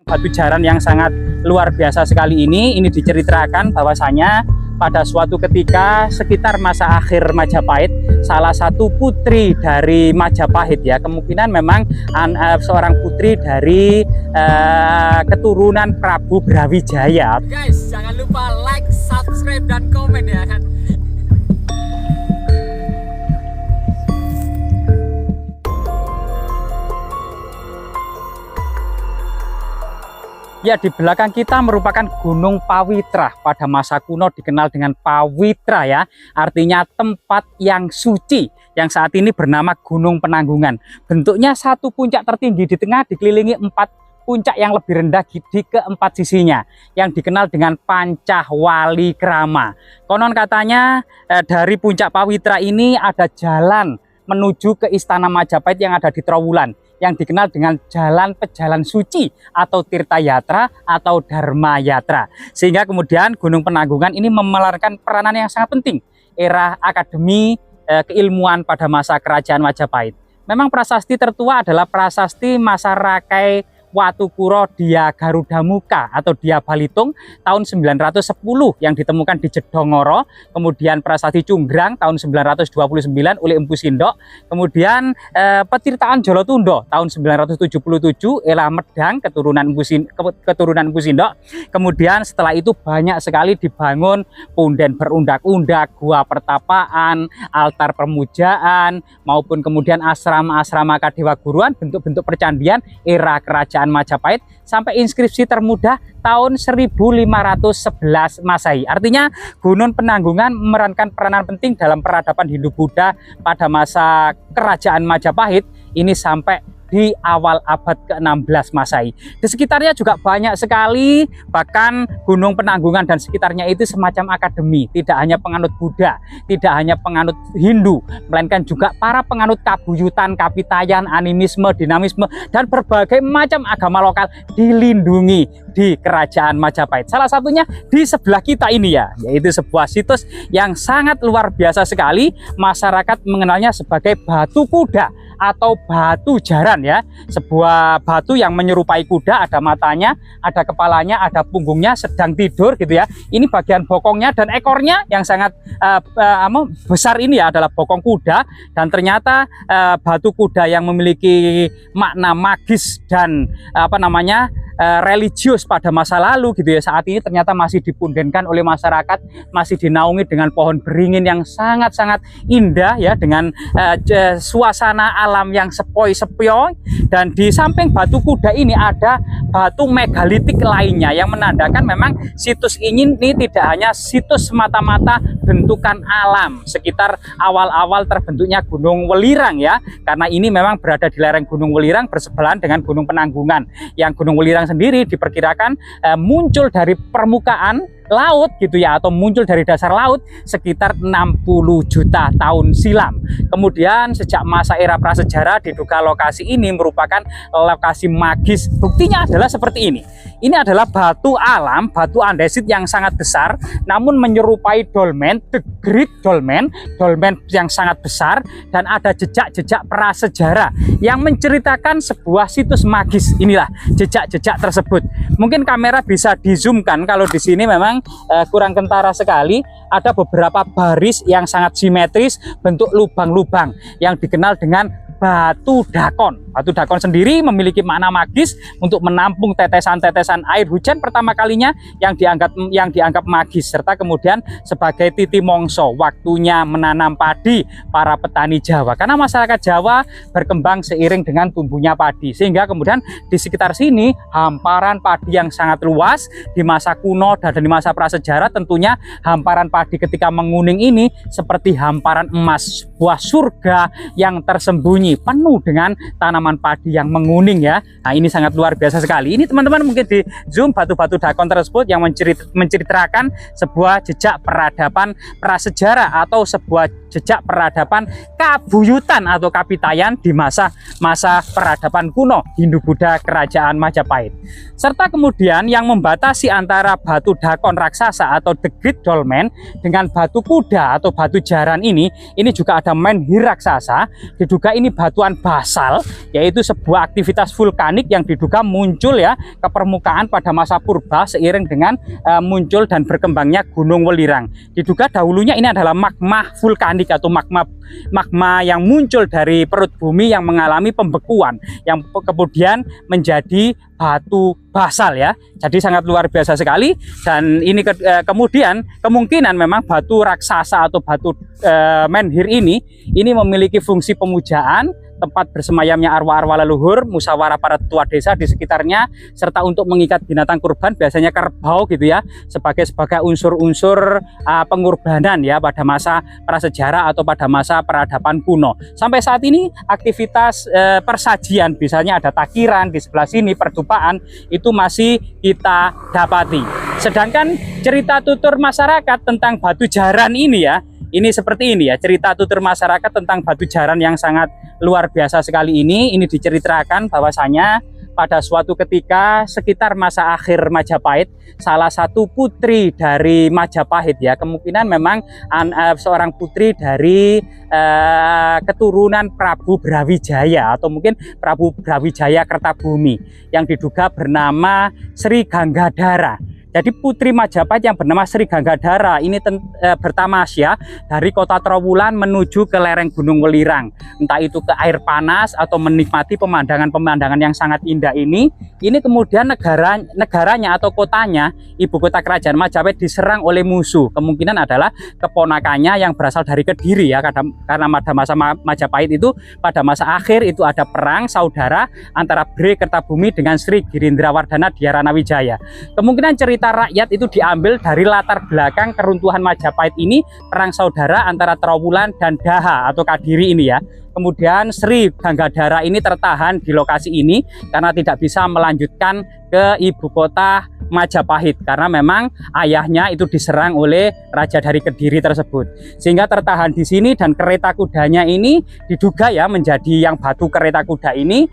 batu jaran yang sangat luar biasa sekali ini diceritakan bahwasanya pada suatu ketika sekitar masa akhir Majapahit, salah satu putri dari Majapahit ya, kemungkinan memang seorang putri dari keturunan Prabu Brawijaya. Guys, jangan lupa like, subscribe, dan komen ya kan. Ya, di belakang kita merupakan Gunung Pawitra. Pada masa kuno dikenal dengan Pawitra ya, artinya tempat yang suci, yang saat ini bernama Gunung Penanggungan. Bentuknya satu puncak tertinggi di tengah dikelilingi 4 puncak yang lebih rendah di keempat sisinya, yang dikenal dengan Pancawali Krama. Konon katanya dari puncak Pawitra ini ada jalan menuju ke Istana Majapahit yang ada di Trowulan, yang dikenal dengan Jalan Pejalan Suci atau Tirta Yatra atau Dharma Yatra. Sehingga kemudian Gunung Penanggungan ini memerankan peranan yang sangat penting era akademi keilmuan pada masa kerajaan Majapahit. Memang prasasti tertua adalah prasasti masa Rakai Watukuro Dia Garuda Muka atau Dia Balitung tahun 910 yang ditemukan di Jedongoro. Kemudian prasasti Cunggrang tahun 929 oleh Empu Sindok. Kemudian Petirtaan Jolotundo tahun 977 Ela Medang keturunan Empu Sindok. Kemudian setelah itu banyak sekali dibangun punden berundak-undak, gua pertapaan, altar permujaan, maupun kemudian asrama-asrama kadewa guruan, bentuk-bentuk percandian era kerajaan Majapahit, sampai inskripsi termuda tahun 1511 Masehi. Artinya Gunung Penanggungan memerankan peranan penting dalam peradaban Hindu-Buddha pada masa kerajaan Majapahit ini sampai di awal abad ke-16 Masehi. Di sekitarnya juga banyak sekali, bahkan Gunung Penanggungan dan sekitarnya itu semacam akademi. Tidak hanya penganut Buddha, tidak hanya penganut Hindu, melainkan juga para penganut kabuyutan, kapitayan, animisme, dinamisme, dan berbagai macam agama lokal dilindungi di kerajaan Majapahit. Salah satunya di sebelah kita ini ya, yaitu sebuah situs yang sangat luar biasa sekali. Masyarakat mengenalnya sebagai Batu Kuda atau batu jaran ya, sebuah batu yang menyerupai kuda, ada matanya, ada kepalanya, ada punggungnya, sedang tidur gitu ya. Ini bagian bokongnya dan ekornya yang sangat besar ini ya adalah bokong kuda, dan ternyata batu kuda yang memiliki makna magis dan religius pada masa lalu gitu ya, saat ini ternyata masih dipundenkan oleh masyarakat, masih dinaungi dengan pohon beringin yang sangat-sangat indah ya, dengan suasana alam yang sepoi-sepoi. Dan di samping batu kuda ini ada batu megalitik lainnya yang menandakan memang situs ini tidak hanya situs semata-mata bentukan alam sekitar awal-awal terbentuknya Gunung Welirang ya, karena ini memang berada di lereng Gunung Welirang bersebelahan dengan Gunung Penanggungan. Yang Gunung Welirang sendiri diperkirakan muncul dari permukaan laut gitu ya, atau muncul dari dasar laut sekitar 60 juta tahun silam. Kemudian sejak masa era prasejarah diduga lokasi ini merupakan lokasi magis. Buktinya adalah seperti ini. Ini adalah batu alam, batu andesit yang sangat besar namun menyerupai dolmen, the Great Dolmen, dolmen yang sangat besar, dan ada jejak-jejak prasejarah yang menceritakan sebuah situs magis. Inilah jejak-jejak tersebut. Mungkin kamera bisa di-zoomkan, kalau di sini memang kurang kentara sekali. Ada beberapa baris yang sangat simetris, bentuk lubang-lubang yang dikenal dengan batu dakon. Batu dakon sendiri memiliki makna magis untuk menampung tetesan-tetesan air hujan pertama kalinya yang dianggap magis, serta kemudian sebagai titi mongso waktunya menanam padi para petani Jawa, karena masyarakat Jawa berkembang seiring dengan tumbuhnya padi, sehingga kemudian di sekitar sini hamparan padi yang sangat luas. Di masa kuno dan di masa prasejarah tentunya hamparan padi ketika menguning ini seperti hamparan emas, sebuah surga yang tersembunyi penuh dengan tanaman padi yang menguning ya. Nah, ini sangat luar biasa sekali. Ini teman-teman mungkin di zoom batu-batu dakon tersebut yang menceritakan sebuah jejak peradaban prasejarah atau sebuah jejak peradaban Kabuyutan atau Kapitayan di masa peradaban kuno Hindu-Buddha Kerajaan Majapahit. Serta kemudian yang membatasi antara batu dakon raksasa atau The Great Dolmen dengan batu kuda atau batu jaran ini juga ada menhir raksasa. Diduga ini batuan basal, yaitu sebuah aktivitas vulkanik yang diduga muncul ya ke permukaan pada masa purba seiring dengan muncul dan berkembangnya Gunung Welirang. Diduga dahulunya ini adalah magma vulkanik atau magma yang muncul dari perut bumi yang mengalami pembekuan yang kemudian menjadi batu basal ya. Jadi sangat luar biasa sekali, dan ini kemudian kemungkinan memang batu raksasa atau batu menhir ini memiliki fungsi pemujaan, tempat bersemayamnya arwah-arwah leluhur, musyawarah para tua desa di sekitarnya, serta untuk mengikat binatang kurban, biasanya kerbau gitu ya, sebagai unsur-unsur pengorbanan ya pada masa prasejarah atau pada masa peradaban kuno. Sampai saat ini aktivitas persajian, misalnya ada takiran di sebelah sini, perdupaan, itu masih kita dapati. Sedangkan cerita tutur masyarakat tentang batu jaran ini ya, ini seperti ini ya, cerita tutur masyarakat tentang batu jaran yang sangat luar biasa sekali ini diceritakan bahwasanya pada suatu ketika sekitar masa akhir Majapahit, salah satu putri dari Majapahit ya, kemungkinan memang seorang putri dari keturunan Prabu Brawijaya atau mungkin Prabu Brawijaya Kertabumi yang diduga bernama Sri Ganggadara. Jadi putri Majapahit yang bernama Sri Ganggadara ini bertamasya dari kota Trowulan menuju ke lereng Gunung Welirang, entah itu ke air panas atau menikmati pemandangan-pemandangan yang sangat indah ini kemudian negaranya atau kotanya, ibu kota kerajaan Majapahit diserang oleh musuh. Kemungkinan adalah keponakannya yang berasal dari Kediri ya, karena pada masa Majapahit itu pada masa akhir itu ada perang saudara antara Bre Kertabumi dengan Sri Girindrawardhana Dhyarana Wijaya. Kemungkinan cerita rakyat itu diambil dari latar belakang keruntuhan Majapahit ini, perang saudara antara Trowulan dan Daha atau Kadiri ini ya. Kemudian Sri Ganggadara ini tertahan di lokasi ini karena tidak bisa melanjutkan ke ibu kota Majapahit karena memang ayahnya itu diserang oleh raja dari Kediri tersebut, sehingga tertahan di sini. Dan kereta kudanya ini diduga ya menjadi yang batu kereta kuda ini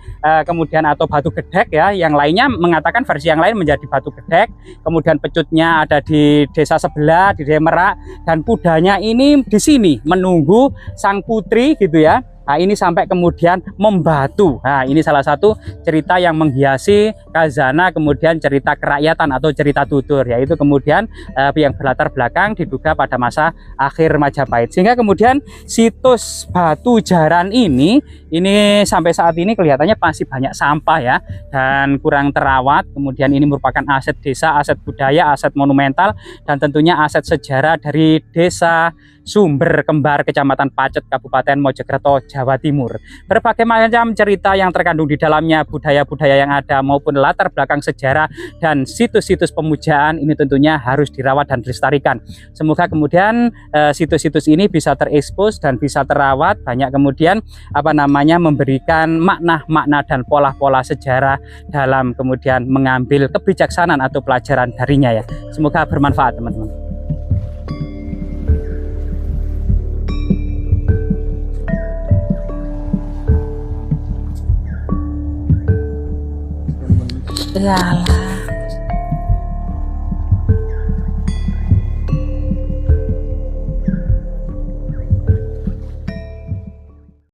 kemudian atau batu gedek ya, yang lainnya mengatakan versi yang lain menjadi batu gedek. Kemudian pecutnya ada di desa sebelah di Demerak, dan kudanya ini di sini menunggu sang putri gitu ya. Nah ini sampai kemudian membatu. Nah ini salah satu cerita yang menghiasi Khazanah, kemudian cerita kerakyatan atau cerita tutur, yaitu kemudian yang berlatar belakang diduga pada masa akhir Majapahit. Sehingga kemudian situs batu jaran ini sampai saat ini kelihatannya masih banyak sampah ya, dan kurang terawat. Kemudian ini merupakan aset desa, aset budaya, aset monumental, dan tentunya aset sejarah dari desa Sumber Kembar, Kecamatan Pacet, Kabupaten Mojokerto, Jawa Timur. Berbagai macam cerita yang terkandung di dalamnya, budaya-budaya yang ada maupun latar belakang sejarah dan situs-situs pemujaan ini tentunya harus dirawat dan dilestarikan. Semoga kemudian situs-situs ini bisa terekspos dan bisa terawat, banyak kemudian memberikan makna-makna dan pola-pola sejarah dalam kemudian mengambil kebijaksanaan atau pelajaran darinya ya. Semoga bermanfaat teman-teman. Yalah.